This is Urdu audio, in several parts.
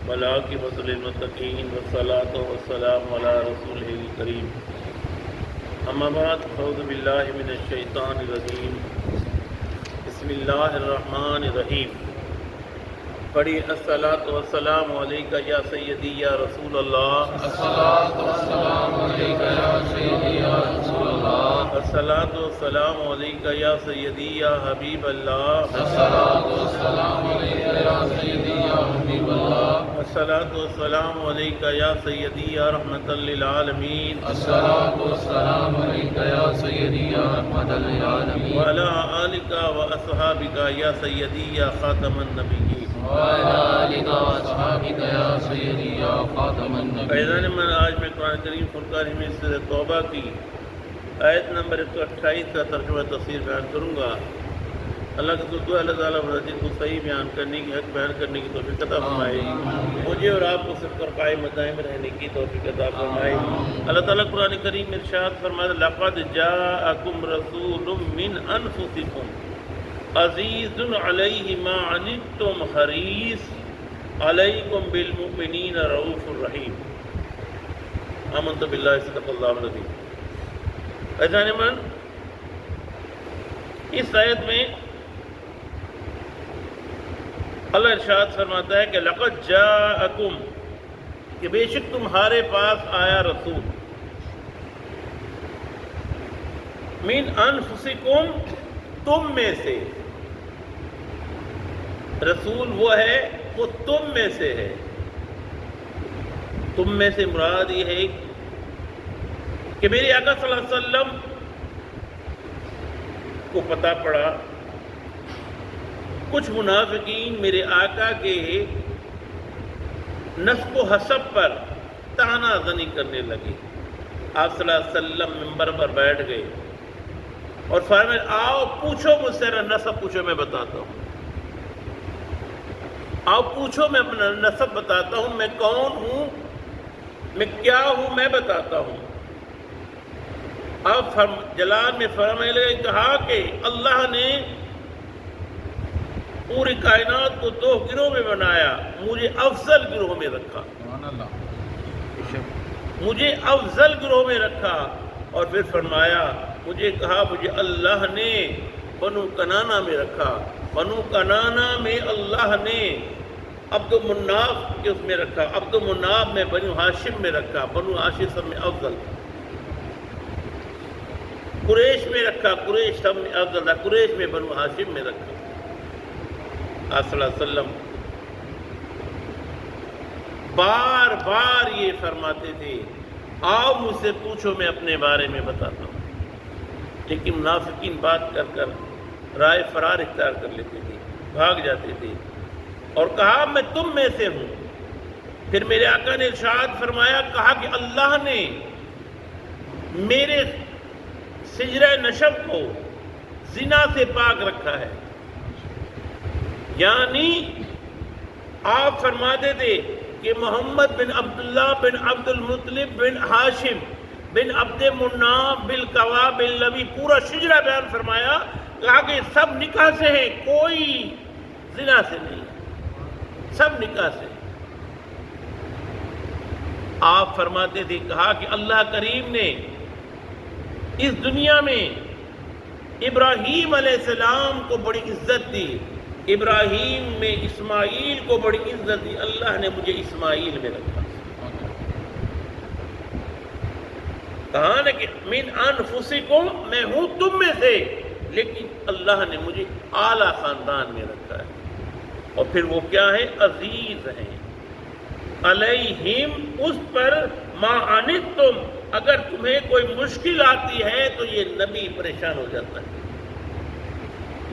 والعاقبۃ للمتقین والصلاۃ والسلام علی رسولہ الکریم اما بعد اعوذ باللہ من الشیطان الرجیم بسم اللہ الرحمن الرحیم پڑھی الصلاۃ والسلام علیکہ یا سیدی یا رسول اللہ الصلاۃ والسلام علیکہ یا سیدی یا رسول اللہ الصلاۃ والسلام علیکہ یا سیدی یا حبیب اللہ الصلاۃ والسلام علیکہ یا سیدی یا حبیب اللہ الصلاۃ والسلام علیکہ یا سیدی یا رحمۃ للعالمین الصلاۃ والسلام علیکہ یا سیدی یا رحمۃ للعالمین وعلی آلکہ واصحابکہ یا سیدی یا خاتم النبیین وعلی آلکہ واصحابکہ یا سیدی یا خاتم النبیین۔ فیضان من آج میں قرآن کریم فرقان حمید سورہ توبہ کی آیت نمبر 128 کا ترجمہ تفسیر بیان کروں گا۔ اللہ کا دعا اللہ تعالیٰ مرضی کو صحیح بیان کرنے کی حق بیان کرنے کی توفیق عطا فرمائے، مجھے اور آپ کو صرف پر قائم دائم رہنے کی توفیق عطا فرمائے۔ اللہ تعالیٰ قرآن کریم میں ارشاد فرماتا ہے لقد جاءکم رسول من انفسکم عزیز علیہ ما عنتم حریص علیکم بالمؤمنین رؤوف الرحیم۔ آمنت باللہ صدق اللہ العظیم۔ عزیزان من، اس آیت میں اللہ ارشاد فرماتا ہے کہ لقد جاءکم، کہ بے شک تمہارے پاس آیا رسول، من انفسکم، تم میں سے، رسول وہ ہے وہ تم میں سے ہے۔ تم میں سے مراد یہ ہے کہ میرے آقا صلی اللہ علیہ وسلم کو پتہ پڑا کچھ منافقین میرے آقا کے نسب و حسب پر طعنہ زنی کرنے لگے۔ آپ صلی اللہ علیہ وسلم منبر پر بیٹھ گئے اور فرمایا آؤ پوچھو مجھ سے نسب پوچھو، میں بتاتا ہوں۔ آؤ پوچھو، میں اپنا نسب بتاتا ہوں، میں کون ہوں، میں کیا ہوں، میں بتاتا ہوں۔ اب جلال میں فرمانے لگے، کہا کہ اللہ نے پوری کائنات کو دو گروہ میں بنایا، مجھے افضل گروہ میں رکھا، مجھے افضل گروہ میں رکھا، اور پھر فرمایا مجھے کہا مجھے اللہ نے بنو کنانہ میں رکھا، بنو کنانہ میں اللہ نے عبد مناف کے اس میں رکھا، عبد مناف میں بنو ہاشم میں رکھا، بنو ہاشم سب میں افضل، قریش میں رکھا، قریش سب میں افضل تھا، قریش میں بنو ہاشم میں رکھا۔ آپ صلی اللہ علیہ وسلم بار بار یہ فرماتے تھے آؤ مجھ سے پوچھو، میں اپنے بارے میں بتاتا ہوں، لیکن منافقین بات کر کر رائے فرار اختیار کر لیتے تھے، بھاگ جاتے تھے، اور کہا میں تم میں سے ہوں۔ پھر میرے آقا نے ارشاد فرمایا، کہا کہ اللہ نے میرے سجرہ نشب کو زنا سے پاک رکھا ہے، یعنی آپ فرماتے تھے کہ محمد بن عبداللہ بن عبد المطلب بن ہاشم بن عبد مناف بن کعب بن لبی، پورا شجرہ بیان فرمایا، کہا کہ سب نکاح سے ہیں، کوئی زنا سے نہیں، سب نکاح سے۔ آپ فرماتے تھے، کہا کہ اللہ کریم نے اس دنیا میں ابراہیم علیہ السلام کو بڑی عزت دی، ابراہیم میں اسماعیل کو بڑی عزت دی، اللہ نے مجھے اسماعیل میں رکھا۔ کہا نا کہ من انفسکم، میں ہوں تم میں سے، لیکن اللہ نے مجھے اعلیٰ خاندان میں رکھا ہے۔ اور پھر وہ کیا ہے؟ عزیز ہیں علیہم، اس پر ما عنتم، اگر تمہیں کوئی مشکل آتی ہے تو یہ نبی پریشان ہو جاتا ہے،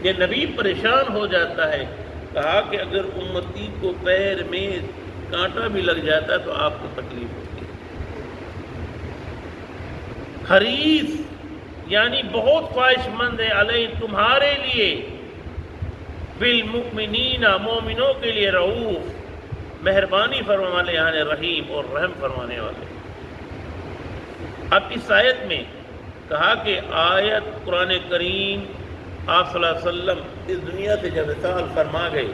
یہ نبی پریشان ہو جاتا ہے۔ کہا کہ اگر امتی کو پیر میں کانٹا بھی لگ جاتا ہے تو آپ کو تکلیف ہوتی ہے۔ حریص یعنی بہت خواہش مند ہے، علیہ تمہارے لیے، بالمؤمنین مومنوں کے لیے، رؤوف مہربانی فرمانے والے، یعنی رحیم اور رحم فرمانے والے۔ اب اس آیت میں کہا کہ آیت قرآن کریم آپ صلی اللہ علیہ وسلم اس دنیا سے جب وصال فرما گئے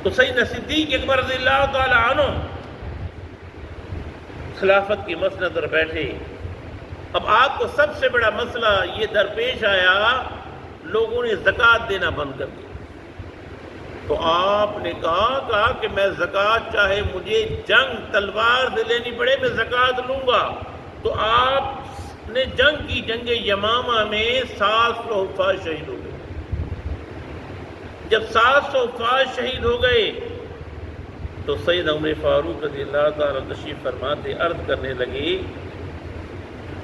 تو سیدنا صدیق اکبر رضی اللہ تعالی عنہ خلافت کی مسند پر بیٹھے. اب آپ کو سب سے بڑا مسئلہ یہ درپیش آیا، لوگوں نے زکوٰۃ دینا بند کر دی. تو آپ نے کہا کہ میں زکوٰۃ چاہے مجھے جنگ تلوار سے لینی پڑے میں زکوٰۃ لوں گا. تو آپ نے جنگ کی، جنگ یمامہ میں 700 حفاظ شہید ہو گئے. جب 700 حفاظ شہید ہو گئے تو سید عمر فاروق رضی اللہ تعالیٰ تشریف فرماتے عرض کرنے لگے،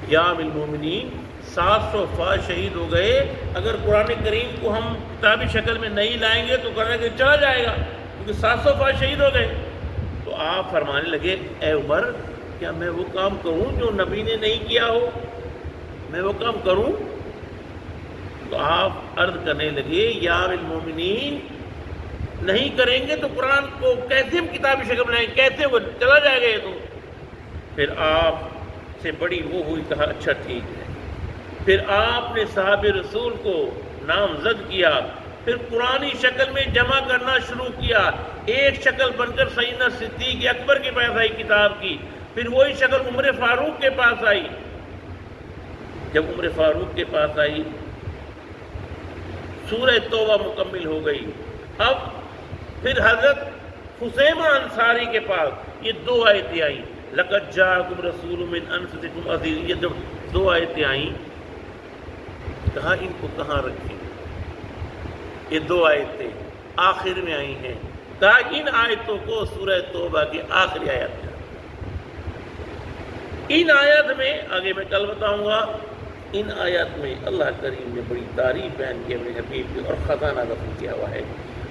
یا امیر المومنین 700 حفاظ شہید ہو گئے، اگر قرآن کریم کو ہم کتابی شکل میں نہیں لائیں گے تو قرآن کریم چلا جائے گا، کیونکہ 700 حفاظ شہید ہو گئے. تو آپ فرمانے لگے، اے عمر کیا میں وہ کام کروں جو نبی نے نہیں کیا ہو؟ میں وہ کام کروں؟ تو آپ عرض کرنے لگے، یا امیر المومنین نہیں کریں گے تو قرآن کو کیسے ہم کتابی شکل میں لائیں، کیسے وہ چلا جائے گا یہ تو؟ پھر آپ سے بڑی وہ ہوئی، کہا اچھا ٹھیک ہے. پھر آپ نے صحاب رسول کو نامزد کیا، پھر قرآنی شکل میں جمع کرنا شروع کیا. ایک شکل بن کر سیدنا صدیق اکبر کے پاس آئی کتاب کی، پھر وہی شکل عمر فاروق کے پاس آئی. جب عمر فاروق کے پاس آئی سورہ توبہ مکمل ہو گئی. اب پھر حضرت حسیمہ انصاری کے پاس یہ 2 آیتیں آئیں، لَقَدْ جَاءَكُمْ رَسُولٌ مِّنْ أَنفُسِكُمْ عَزِيزٌ. یہ جب 2 آیتیں آئیں کہا ان کو کہاں رکھیں؟ یہ 2 آیتیں آخر میں آئی ہیں، کہا ان آیتوں کو سورہ توبہ کی آخری آیت میں. ان آیت میں آگے میں کل بتاؤں گا، ان آیات میں اللہ کریم نے بڑی تعریف بیان کی اپنے حبیب کی اور خزانہ دفن کیا ہوا ہے.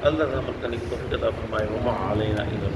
اللہ رحمت کرنے کی توفیق عطا فرمائے. وما علینا الا